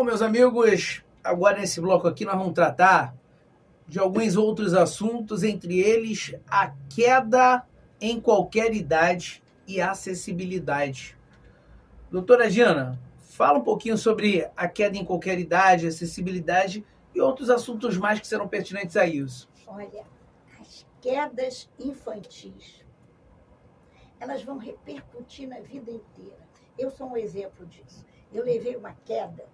Bom, meus amigos, agora nesse bloco aqui nós vamos tratar de alguns outros assuntos, entre eles a queda em qualquer idade e acessibilidade. Doutora Giana, fala um pouquinho sobre a queda em qualquer idade, acessibilidade e outros assuntos mais que serão pertinentes a isso. Olha, as quedas infantis, elas vão repercutir na vida inteira. Eu sou um exemplo disso. Eu levei uma queda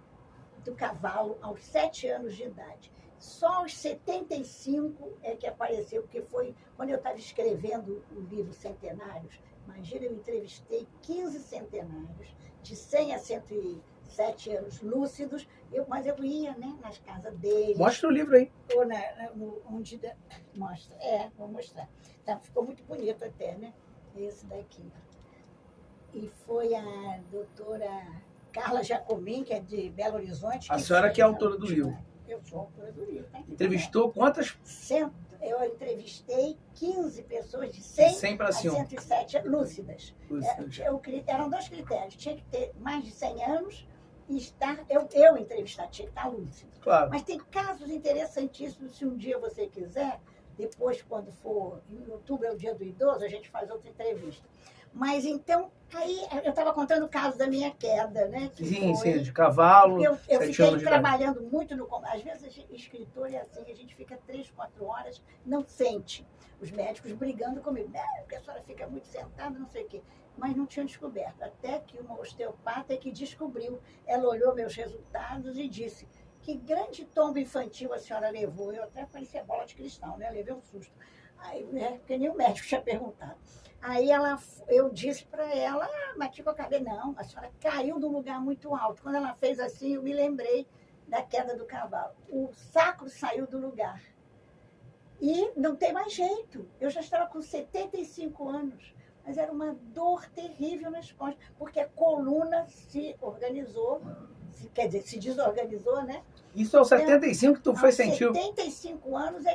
do cavalo aos 7 anos de idade. Só aos 75 é que apareceu, porque foi quando eu estava escrevendo o livro Centenários. Imagina, eu entrevistei 15 centenários, de 100 a 107 anos lúcidos, mas eu ia, né, nas casas deles. Mostra o livro aí. Ou onde mostra. Vou mostrar. Tá, ficou muito bonito até, né? Esse daqui. E foi a doutora Carla Jacomim, que é de Belo Horizonte. A senhora que é autora do livro. Eu sou autora do livro. Tá? Entrevistou quantas? Eu entrevistei 15 pessoas de 100 para a 107 lúcidas. Eram 2 critérios. Tinha que ter mais de 100 anos e estar... Eu entrevistar, tinha que estar lúcido. Claro. Mas tem casos interessantíssimos, se um dia você quiser, depois, quando for em outubro, é o dia do idoso, a gente faz outra entrevista. Mas então, aí eu estava contando o caso da minha queda, né? Sim, de cavalo. Eu fiquei trabalhando muito no... Às vezes, escritor é assim, a gente fica 3, 4 horas, não sente. Os médicos brigando comigo. Porque a senhora fica muito sentada, não sei o quê. Mas não tinham descoberto. Até que uma osteopata que descobriu. Ela olhou meus resultados e disse: que grande tombo infantil a senhora levou. Eu até parecia bola de cristal, né? Levei um susto. Aí, porque nem o médico tinha perguntado. Aí eu disse para ela, mas tipo, eu acabei, não, a senhora caiu de um lugar muito alto. Quando ela fez assim, eu me lembrei da queda do cavalo. O sacro saiu do lugar. E não tem mais jeito. Eu já estava com 75 anos, mas era uma dor terrível nas costas, porque a coluna se organizou, quer dizer, se desorganizou, né? Isso aos 75 que tu foi sentir? 75 anos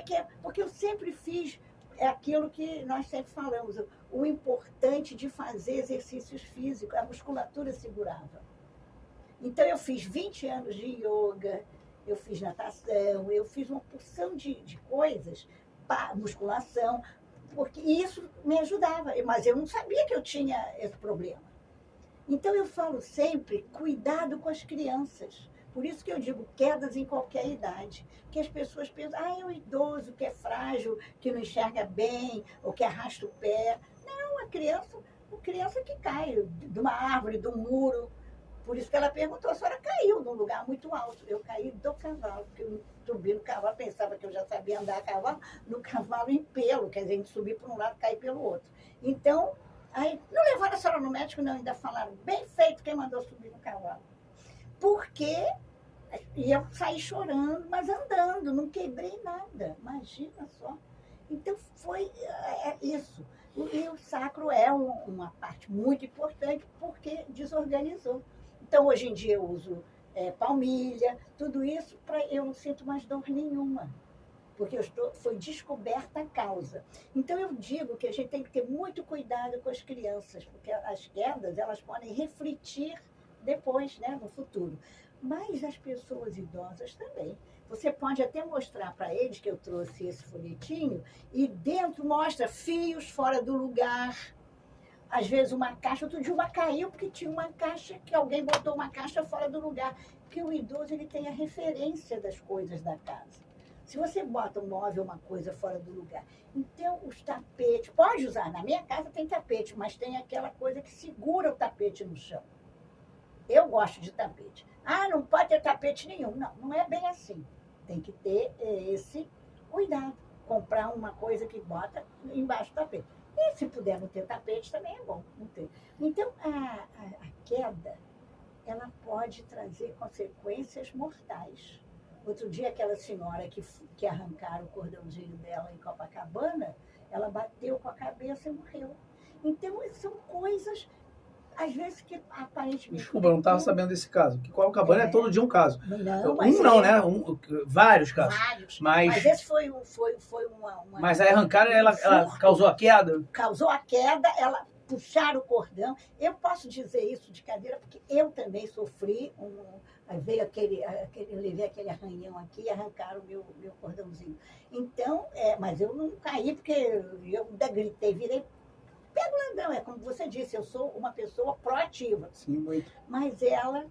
porque eu sempre fiz aquilo que nós sempre falamos, o importante de fazer exercícios físicos, a musculatura segurava. Então eu fiz 20 anos de yoga, eu fiz natação, eu fiz uma porção de coisas, musculação, porque isso me ajudava, mas eu não sabia que eu tinha esse problema. Então eu falo sempre, cuidado com as crianças. Por isso que eu digo quedas em qualquer idade. Que as pessoas pensam, é o idoso que é frágil, que não enxerga bem, ou que arrasta o pé. Não, a criança que cai de uma árvore, de um muro. Por isso que ela perguntou, a senhora caiu num lugar muito alto. Eu caí do cavalo, porque eu subi no cavalo, pensava que eu já sabia andar a cavalo, no cavalo em pelo, quer dizer, a gente subir por um lado e cair pelo outro. Então, aí, não levaram a senhora no médico, não, ainda falaram, bem feito quem mandou subir no cavalo. Porque eu saí chorando, mas andando, não quebrei nada, imagina só. Então foi isso. E o sacro é uma parte muito importante porque desorganizou. Então hoje em dia eu uso palmilha, tudo isso, eu não sinto mais dor nenhuma. Porque foi descoberta a causa. Então eu digo que a gente tem que ter muito cuidado com as crianças, porque as quedas elas podem refletir depois, né, no futuro. Mas as pessoas idosas também. Você pode até mostrar para eles, que eu trouxe esse folhetinho, e dentro mostra fios fora do lugar. Às vezes uma caixa, outro dia uma caiu porque tinha uma caixa, que alguém botou uma caixa fora do lugar. Porque o idoso ele tem a referência das coisas da casa. Se você bota um móvel, uma coisa fora do lugar. Então, os tapetes, pode usar. Na minha casa tem tapete, mas tem aquela coisa que segura o tapete no chão. Eu gosto de tapete. Não pode ter tapete nenhum. Não, não é bem assim. Tem que ter esse cuidado. Comprar uma coisa que bota embaixo do tapete. E se puder não ter tapete, também é bom não ter. Então, a queda, ela pode trazer consequências mortais. Outro dia, aquela senhora que arrancaram o cordãozinho dela em Copacabana, ela bateu com a cabeça e morreu. Então, são coisas... Às vezes que aparentemente... Desculpa, eu não estava sabendo desse caso. Que Copacabana é todo dia um caso. Não, né? Vários casos. Vários. Mas esse foi uma... Mas aí arrancaram, ela causou a queda? Causou a queda, ela puxaram o cordão. Eu posso dizer isso de cadeira, porque eu também sofri Aí veio eu levei aquele arranhão aqui e arrancaram o meu cordãozinho. Então, mas eu não caí, porque eu ainda gritei, virei pego ladrão. É como você disse, eu sou uma pessoa proativa. Sim, muito. Mas ela,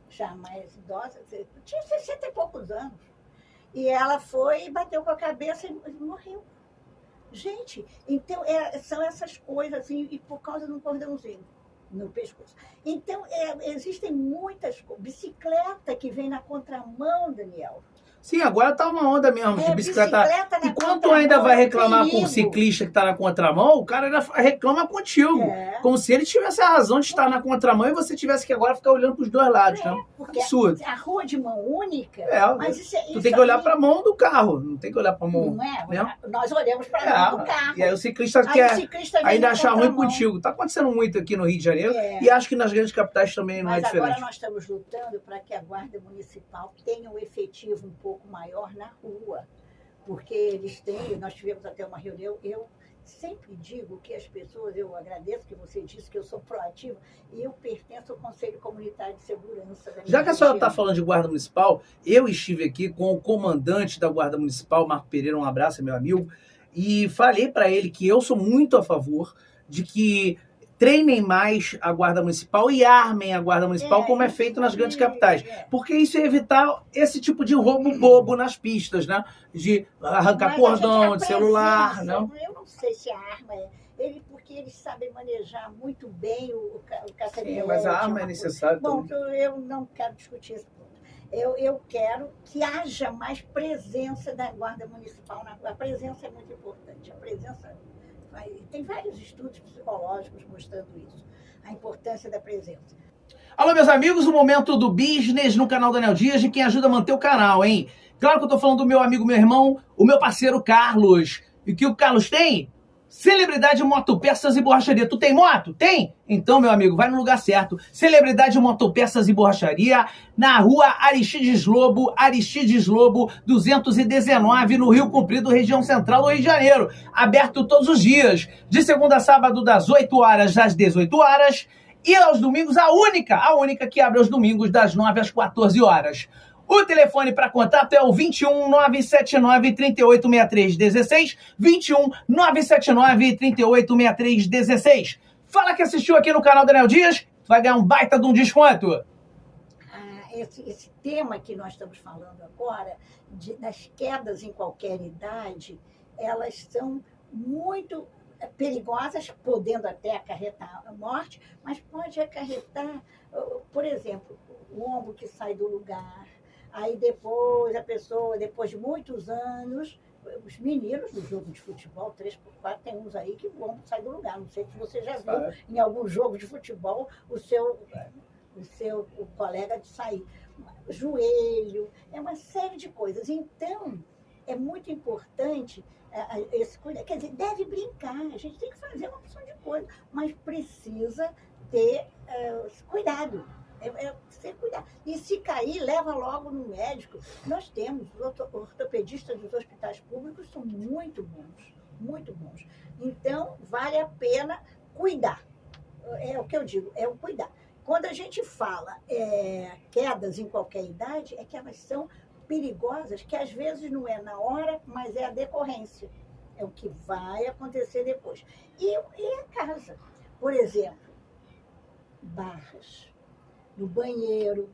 já mais idosa, tinha 60 e poucos anos. E ela foi, bateu com a cabeça e morreu. Gente, então são essas coisas, assim, e por causa de um cordãozinho no pescoço. Então, existem muitas bicicleta que vem na contramão, Daniel. Sim, agora tá uma onda mesmo de bicicleta. Bicicleta Enquanto ainda vai reclamar com o ciclista que tá na contramão, o cara ainda reclama contigo. Como se ele tivesse a razão de estar na contramão e você tivesse que agora ficar olhando pros dois lados, né? Porque absurdo. A rua de mão única, mas isso tu tem que olhar pra mão do carro, não tem que olhar pra mão. Não é? Né? Nós olhamos pra mão do carro. E aí o ciclista quer ainda achar ruim contigo. Tá acontecendo muito aqui no Rio de Janeiro e acho que nas grandes capitais também não é diferente. Mas agora nós estamos lutando para que a Guarda Municipal tenha um efetivo um pouco maior na rua, porque nós tivemos até uma reunião, eu sempre digo que as pessoas, eu agradeço que você disse que eu sou proativa, e eu pertenço ao Conselho Comunitário de Segurança da minha Já que a senhora está região. falando de Guarda Municipal, eu estive aqui com o comandante da Guarda Municipal, Marco Pereira, um abraço, é meu amigo, e falei para ele que eu sou muito a favor de que treinem mais a Guarda Municipal e armem a Guarda Municipal, como é feito nas grandes capitais. Porque isso ia evitar esse tipo de roubo bobo nas pistas, né? De arrancar cordão, de celular. Não? Eu não sei se a arma porque eles sabem manejar muito bem o caça-níquel. Sim, mas a arma é necessária. Bom, eu não quero discutir esse ponto. Eu quero que haja mais presença da Guarda Municipal. A presença é muito importante. A presença... Tem vários estudos psicológicos mostrando isso, a importância da presença. Alô, meus amigos, o momento do business no canal Daniel Dias, de quem ajuda a manter o canal, hein? Claro que eu tô falando do meu amigo, meu irmão, o meu parceiro Carlos. E o que o Carlos tem? Celebridade Motopeças e Borracharia. Tu tem moto? Tem? Então, meu amigo, vai no lugar certo. Celebridade Motopeças e Borracharia, na rua Aristides Lobo, 219, no Rio Comprido, região central do Rio de Janeiro. Aberto todos os dias, de segunda a sábado, das 8 horas às 18 horas. E aos domingos, a única que abre aos domingos, das 9 às 14 horas. O telefone para contato é o 21 979 3863 16, 21 979 3863 16. Fala que assistiu aqui no canal Daniel Dias, vai ganhar um baita de um desconto. Esse tema que nós estamos falando agora, das quedas em qualquer idade, elas são muito perigosas, podendo até acarretar a morte, mas pode acarretar, por exemplo, o ombro que sai do lugar. Aí depois, a pessoa, depois de muitos anos, os meninos do jogo de futebol, 3x4, tem uns aí que o ombro sai do lugar. Não sei se você já viu em algum jogo de futebol o seu colega de sair. Joelho, é uma série de coisas. Então, é muito importante esse cuidado. Quer dizer, deve brincar, a gente tem que fazer uma opção de coisa, mas precisa ter cuidado. Sem cuidar. E se cair, leva logo no médico. Nós temos, os ortopedistas dos hospitais públicos são muito bons, muito bons. Então, vale a pena cuidar. É o que eu digo, é o cuidar. Quando a gente fala quedas em qualquer idade, é que elas são perigosas, que às vezes não é na hora, mas é a decorrência. É o que vai acontecer depois. E a casa, por exemplo, barras. No banheiro.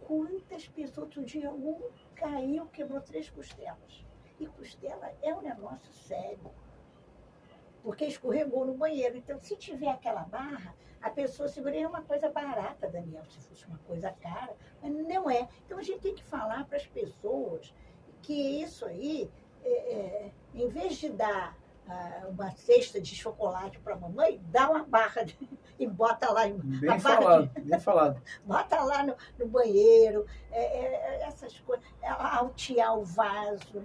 Quantas pessoas, outro dia um caiu, quebrou 3 costelas. E costela é um negócio sério. Porque escorregou no banheiro. Então, se tiver aquela barra, a pessoa seguraria uma coisa barata, Daniel, se fosse uma coisa cara. Mas não é. Então, a gente tem que falar para as pessoas que isso aí, em vez de dar uma cesta de chocolate para a mamãe, dá uma barra e bota lá. Bem falado, bem falado. Bota lá no banheiro, essas coisas, altear o vaso.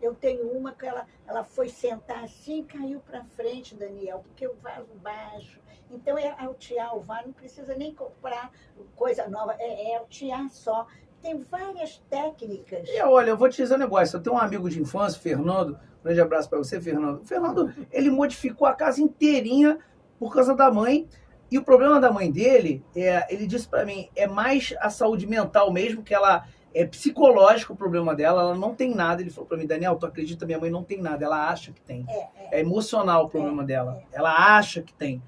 Eu tenho uma que ela foi sentar assim e caiu para frente, Daniel, porque o vaso baixo. Então, altear o vaso, não precisa nem comprar coisa nova, altear só. Tem várias técnicas. E olha, eu vou te dizer um negócio. Eu tenho um amigo de infância, Fernando. Um grande abraço para você, Fernando. O Fernando, ele modificou a casa inteirinha por causa da mãe. E o problema da mãe dele, ele disse para mim, é mais a saúde mental mesmo, que ela é psicológico o problema dela, ela não tem nada. Ele falou para mim, Daniel, tu acredita, minha mãe não tem nada, ela acha que tem. É emocional o problema dela. Ela acha que tem.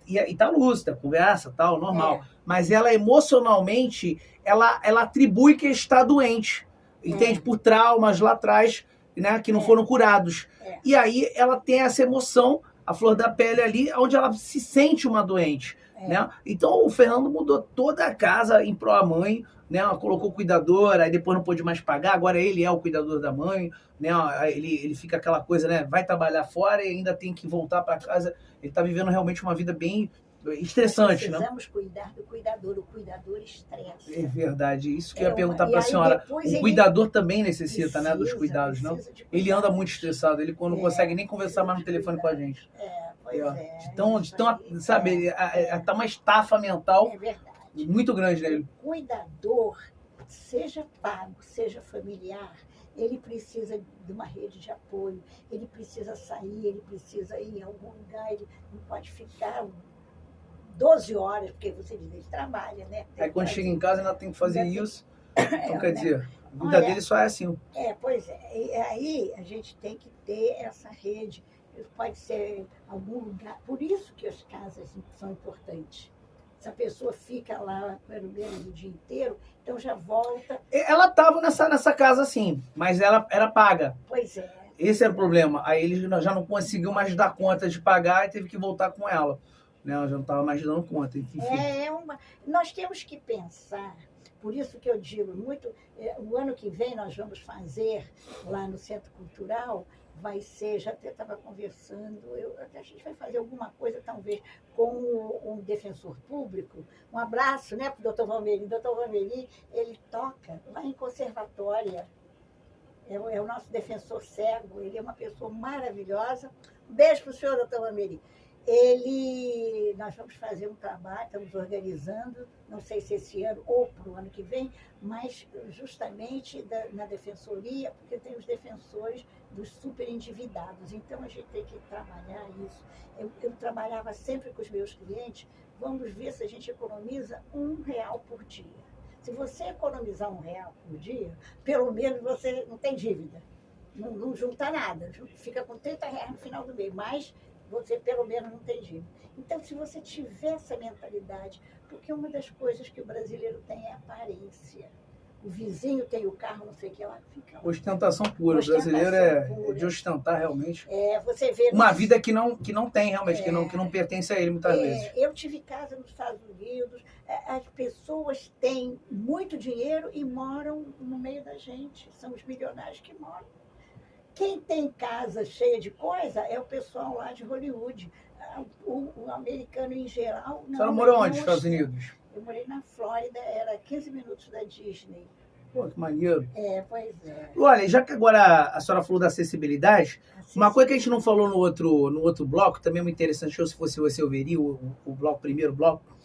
E tá lúcida, conversa, tal, normal. Mas ela emocionalmente, ela atribui que está doente. Entende? Por traumas lá atrás, né, que não foram curados. E aí ela tem essa emoção, a flor da pele ali, onde ela se sente uma doente. Né? Então o Fernando mudou toda a casa em pró a mãe, né? Colocou cuidador, aí depois não pôde mais pagar, agora ele é o cuidador da mãe, né? Ele fica aquela coisa, né? Vai trabalhar fora e ainda tem que voltar para casa. Ele está vivendo realmente uma vida bem estressante, né? Precisamos cuidar do cuidador, o cuidador estressa. É verdade, isso que eu ia perguntar para a senhora. O cuidador também necessita, né, dos cuidados, não? Ele anda muito estressado, ele não consegue nem conversar mais no telefone com a gente. Então, sabe, tá uma estafa mental muito grande nele. O cuidador, seja pago, seja familiar, ele precisa de uma rede de apoio, ele precisa sair, ele precisa ir em algum lugar, ele não pode ficar 12 horas, porque você diz, ele trabalha, né? Aí quando chega em casa ainda tem que fazer isso. Então, quer dizer, a vida dele só é assim. Pois é. E aí a gente tem que ter essa rede. Pode ser algum lugar. Por isso que as casas são importantes. Se a pessoa fica lá pelo menos o dia inteiro, então já volta. Ela estava nessa casa sim, mas ela era paga. Pois é. Esse era o problema. Aí ele já não conseguiu mais dar conta de pagar e teve que voltar com ela. Né? Ela já não estava mais dando conta. Enfim. Nós temos que pensar. Por isso que eu digo muito, o ano que vem nós vamos fazer lá no Centro Cultural, vai ser, já até estava conversando, a gente vai fazer alguma coisa talvez com um defensor público. Um abraço, né, para o doutor Valmeri. O doutor Valmeri, ele toca lá em Conservatória. É o nosso defensor cego, ele é uma pessoa maravilhosa. Um beijo para o senhor, doutor Valmeri. Nós vamos fazer um trabalho, estamos organizando, não sei se esse ano ou para o ano que vem, mas justamente na defensoria, porque tem os defensores dos superendividados. Então, a gente tem que trabalhar isso. Eu trabalhava sempre com os meus clientes, vamos ver se a gente economiza R$1 por dia. Se você economizar R$1 por dia, pelo menos você não tem dívida, não junta nada, fica com R$30 no final do mês, mas você pelo menos não tem dívida. Então, se você tiver essa mentalidade, porque uma das coisas que o brasileiro tem é aparência. O vizinho tem o carro, não sei o que lá, fica lá. Ostentação pura. O brasileiro é de ostentar realmente. Você vê uma vida que não tem realmente, que não pertence a ele muitas vezes. Eu tive casa nos Estados Unidos, as pessoas têm muito dinheiro e moram no meio da gente. São os milionários que moram. Quem tem casa cheia de coisa é o pessoal lá de Hollywood. O americano em geral... A senhora morou onde, nos Estados Unidos? Eu morei na Flórida, era 15 minutos da Disney. Pô, que maneiro. Pois é. Olha, já que agora a senhora falou da acessibilidade, uma coisa que a gente não falou no outro bloco, também é muito interessante, se fosse você, eu veria o primeiro bloco,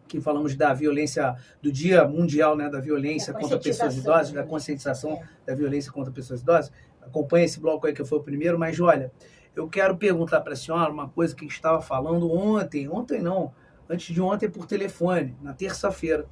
que falamos da violência, do Dia Mundial, né, da Violência contra Pessoas Idosas, da conscientização da violência contra pessoas idosas. Acompanha esse bloco aí que foi o primeiro, mas olha, eu quero perguntar para a senhora uma coisa que a gente estava falando ontem não, antes de ontem por telefone, na terça-feira,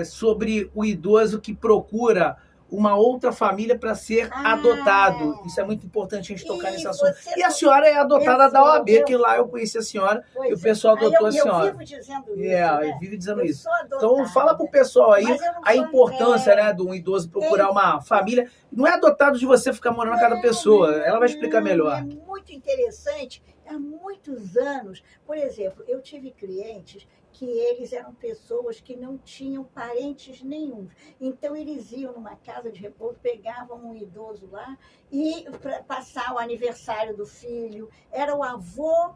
sobre o idoso que procura uma outra família para ser adotado. Isso é muito importante a gente tocar nesse assunto. E a senhora é adotada da OAB, que lá eu conheci a senhora e o pessoal adotou a senhora. Eu vivo dizendo isso. Eu vivo dizendo isso. Então fala pro pessoal aí a importância, né, de um idoso procurar uma família. Não é adotado de você ficar morando na casa da pessoa. Ela vai explicar melhor. É muito interessante. Há muitos anos, por exemplo, eu tive clientes que eles eram pessoas que não tinham parentes nenhum. Então, eles iam numa casa de repouso, pegavam um idoso lá e para passar o aniversário do filho. Era o avô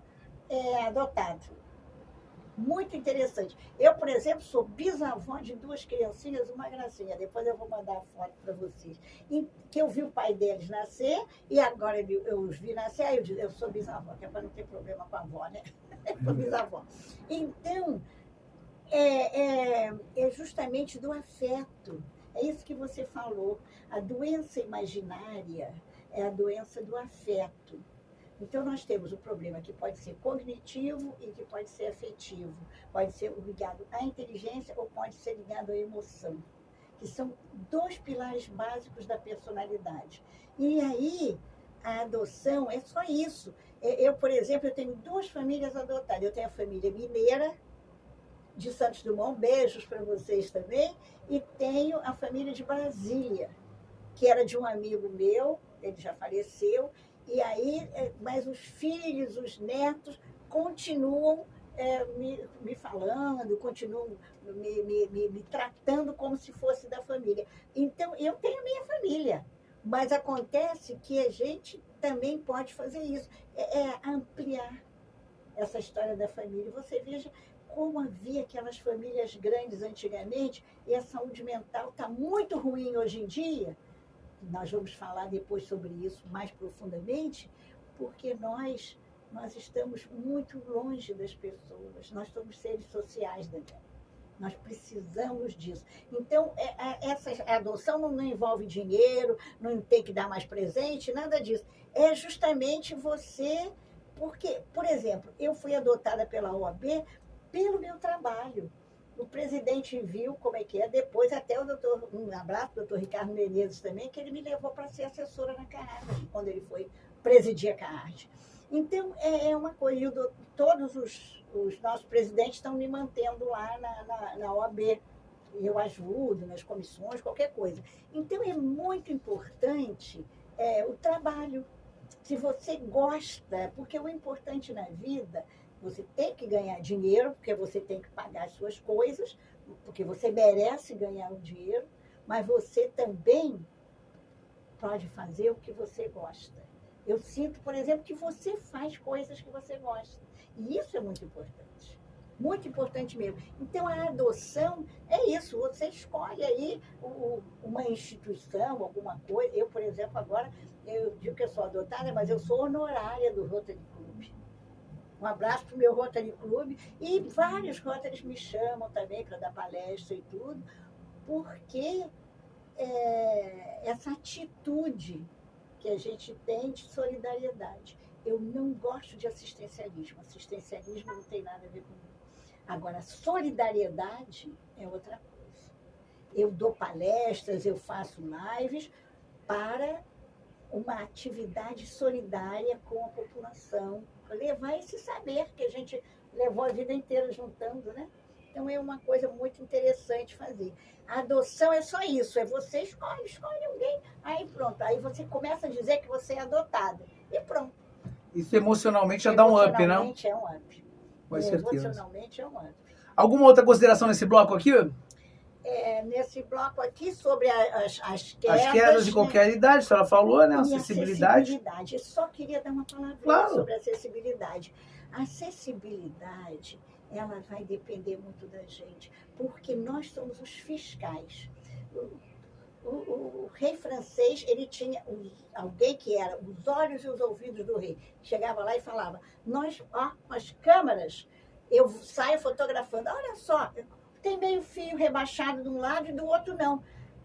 adotado. Muito interessante. Eu, por exemplo, sou bisavó de 2 criancinhas, uma gracinha. Depois eu vou mandar a foto para vocês. Que eu vi o pai deles nascer e agora eu os vi nascer. Aí eu sou bisavó, que é para não ter problema com a avó, né? Sou bisavó. Então, é justamente do afeto. É isso que você falou. A doença imaginária é a doença do afeto. Então, nós temos o problema que pode ser cognitivo e que pode ser afetivo. Pode ser ligado à inteligência ou pode ser ligado à emoção, que são dois pilares básicos da personalidade. E aí, a adoção é só isso. Eu, por exemplo, eu tenho duas famílias adotadas. Eu tenho a família mineira, de Santos Dumont, beijos para vocês também, e tenho a família de Brasília, que era de um amigo meu, ele já faleceu, e aí, mas os filhos, os netos, continuam me falando, continuam me tratando como se fosse da família. Então, eu tenho a minha família, mas acontece que a gente também pode fazer isso, ampliar essa história da família. Você veja como havia aquelas famílias grandes antigamente, e a saúde mental está muito ruim hoje em dia. Nós vamos falar depois sobre isso mais profundamente, porque nós estamos muito longe das pessoas, nós somos seres sociais, Daniel. Nós precisamos disso. Então, essa adoção não envolve dinheiro, não tem que dar mais presente, nada disso. É justamente você... Porque, por exemplo, eu fui adotada pela OAB pelo meu trabalho. O presidente viu como é que é, depois até um abraço, o doutor Ricardo Menezes também, que ele me levou para ser assessora na CAARD, quando ele foi presidir a CAARD. Então, é uma coisa, e todos os nossos presidentes estão me mantendo lá na OAB. Eu ajudo nas comissões, qualquer coisa. Então, é muito importante o trabalho. Se você gosta, porque o importante na vida, você tem que ganhar dinheiro, porque você tem que pagar as suas coisas, porque você merece ganhar o dinheiro, mas você também pode fazer o que você gosta. Eu sinto, por exemplo, que você faz coisas que você gosta. E isso é muito importante. Muito importante mesmo. Então, a adoção é isso. Você escolhe aí uma instituição, alguma coisa. Eu, por exemplo, agora, eu digo que eu sou adotada, mas eu sou honorária do Rotary Club. Um abraço para o meu Rotary Club. E vários Rotarys me chamam também para dar palestra e tudo, porque essa atitude que a gente tem de solidariedade. Eu não gosto de assistencialismo. Assistencialismo não tem nada a ver comigo. Agora, solidariedade é outra coisa. Eu dou palestras, eu faço lives para uma atividade solidária com a população, para levar esse saber que a gente levou a vida inteira juntando, né? Então, é uma coisa muito interessante fazer. A adoção é só isso, você escolhe alguém, aí pronto, aí você começa a dizer que você é adotada, e pronto. Isso emocionalmente já dá um up, né? Emocionalmente é um up. Com certeza. Emocionalmente é um up. Alguma outra consideração nesse bloco aqui? Nesse bloco aqui, sobre as quedas. As quedas de qualquer idade, a senhora falou, né? Acessibilidade. Acessibilidade. Eu só queria dar uma palavra sobre acessibilidade. A acessibilidade, ela vai depender muito da gente, porque nós somos os fiscais. O rei francês, ele tinha alguém que era os olhos e os ouvidos do rei. Chegava lá e falava, com as câmeras, eu saio fotografando. Olha só, tem meio fio rebaixado de um lado e do outro não.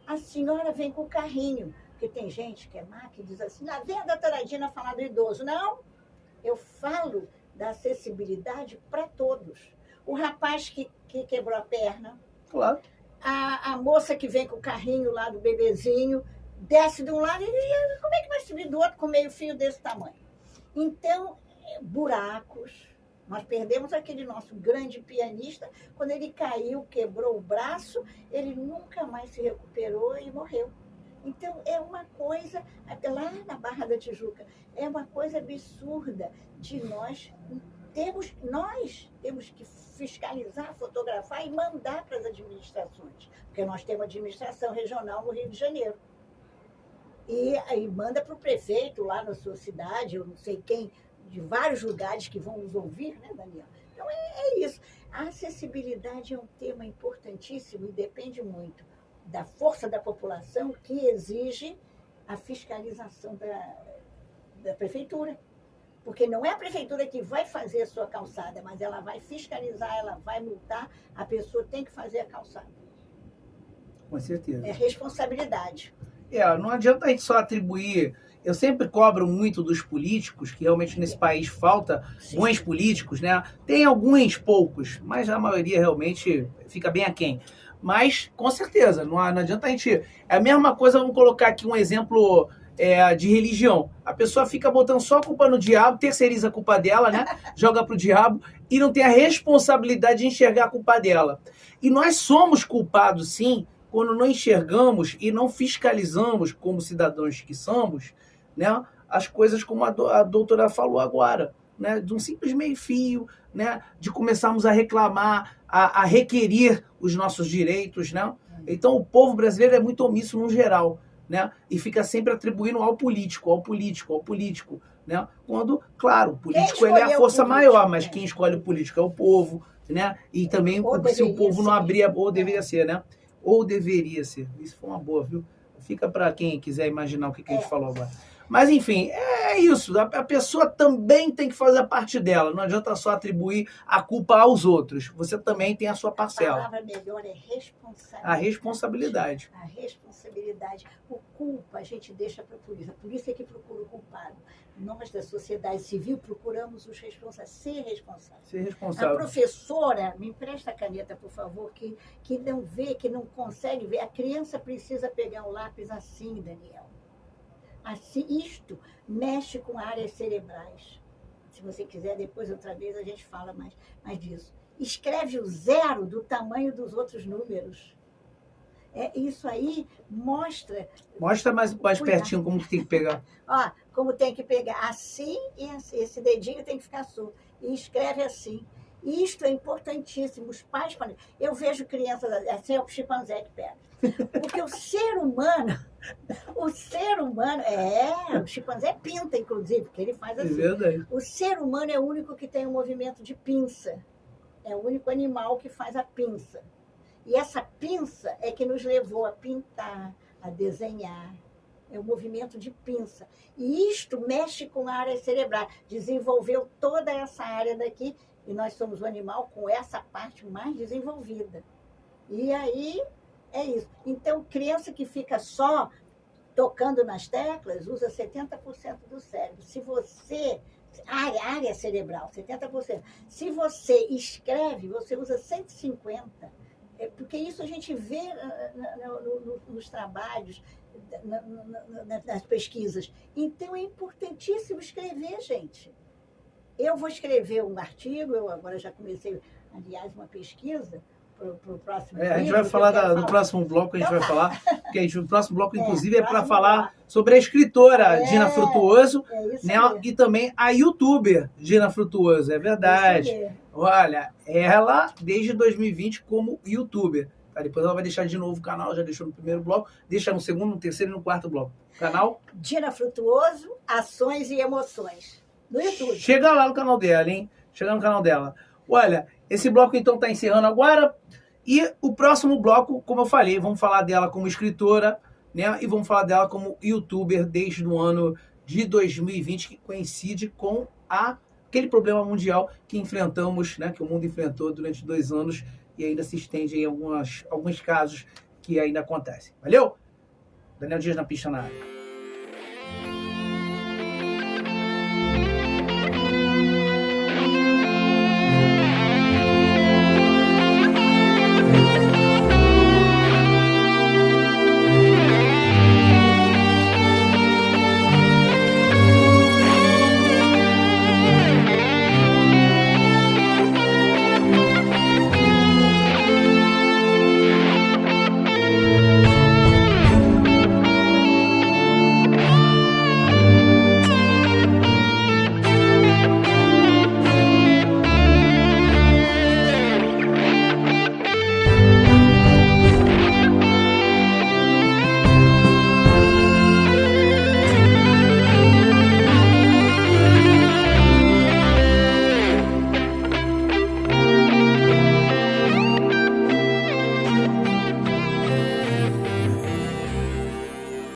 A senhora vem com o carrinho, porque tem gente que é má, que diz assim, lá vem a doutora Dina falar do idoso. Não, eu falo da acessibilidade para todos. O rapaz que quebrou a perna. Claro. A moça que vem com o carrinho lá do bebezinho, desce de um lado e como é que vai subir do outro com meio fio desse tamanho? Então, buracos. Nós perdemos aquele nosso grande pianista, quando ele caiu, quebrou o braço, ele nunca mais se recuperou e morreu. Então, é uma coisa, lá na Barra da Tijuca, é uma coisa absurda de nós temos que fiscalizar, fotografar e mandar para as administrações, porque nós temos administração regional no Rio de Janeiro. E aí manda para o prefeito lá na sua cidade, eu não sei quem, de vários lugares que vão nos ouvir, né, Daniel? Então é isso. A acessibilidade é um tema importantíssimo e depende muito da força da população, que exige a fiscalização da prefeitura. Porque não é a prefeitura que vai fazer a sua calçada, mas ela vai fiscalizar, ela vai multar, a pessoa tem que fazer a calçada. Com certeza. É responsabilidade. Não adianta a gente só atribuir eu sempre cobro muito dos políticos, que realmente nesse país falta bons políticos, né? Tem alguns poucos, mas a maioria realmente fica bem aquém. Mas, com certeza, não adianta a gente... É a mesma coisa, vamos colocar aqui um exemplo de religião. A pessoa fica botando só a culpa no diabo, terceiriza a culpa dela, né? Joga pro diabo e não tem a responsabilidade de enxergar a culpa dela. E nós somos culpados, sim, quando não enxergamos e não fiscalizamos, como cidadãos que somos, né, as coisas como a doutora falou agora, né, de um simples meio-fio, né, de começarmos a reclamar, a requerer os nossos direitos. Né? Então, o povo brasileiro é muito omisso no geral, né, e fica sempre atribuindo ao político. Né? Quando, claro, o político ele é a força maior, mas quem escolhe o político é o povo. Né? E também, se o povo não abrir, ou deveria ser, né? Ou deveria ser. Isso foi uma boa, viu? Fica para quem quiser imaginar o que a gente falou agora. Mas, enfim, é isso. A pessoa também tem que fazer a parte dela. Não adianta só atribuir a culpa aos outros. Você também tem a sua parcela. A palavra melhor é responsabilidade. A responsabilidade. A responsabilidade. O culpa a gente deixa para a polícia. A polícia é que procura o culpado. Nós, da sociedade civil, procuramos os responsáveis. Ser responsável. Ser responsável. A professora, me empresta a caneta, por favor, que não vê, que não consegue ver. A criança precisa pegar o lápis assim, Daniel. Assim, isto mexe com áreas cerebrais. Se você quiser, depois, outra vez, a gente fala mais disso. Escreve o 0 do tamanho dos outros números. Isso aí mostra... Mostra mais pertinho como que tem que pegar. Ó, como tem que pegar assim e assim. Esse dedinho tem que ficar solto. E escreve assim. Isto é importantíssimo. Os pais falam... Eu vejo crianças assim, é o chimpanzé que pega. Porque o ser humano... O chimpanzé pinta, inclusive, porque ele faz assim. É verdade. O ser humano é o único que tem um movimento de pinça. É o único animal que faz a pinça. E essa pinça é que nos levou a pintar, a desenhar. É o movimento de pinça. E isto mexe com a área cerebral. Desenvolveu toda essa área daqui, e nós somos o animal com essa parte mais desenvolvida. E aí, é isso. Então, criança que fica só tocando nas teclas, usa 70% do cérebro. Se você... área cerebral, 70%. Se você escreve, você usa 150%. Porque isso a gente vê nos trabalhos, nas pesquisas. Então, é importantíssimo escrever, gente. Eu vou escrever um artigo, eu agora já comecei, aliás, uma pesquisa para o próximo livro. A gente vai falar no próximo bloco, a gente vai falar, porque o próximo bloco, inclusive, é para falar sobre a escritora Dina Frutuoso, né, e também a youtuber Dina Frutuoso, é verdade. Olha, ela, desde 2020, como youtuber. Tá? Depois ela vai deixar de novo o canal, já deixou no primeiro bloco, deixa no segundo, no terceiro e no quarto bloco. Canal? Dina Frutuoso, Ações e Emoções. No YouTube. Chega lá no canal dela, hein? Chega no canal dela. Olha, esse bloco então está encerrando agora. E o próximo bloco, como eu falei, vamos falar dela como escritora, né? E vamos falar dela como youtuber desde o ano de 2020, que coincide com aquele problema mundial que enfrentamos, né? Que o mundo enfrentou durante 2 anos e ainda se estende em alguns casos que ainda acontecem. Valeu? Daniel Dias na pista na área.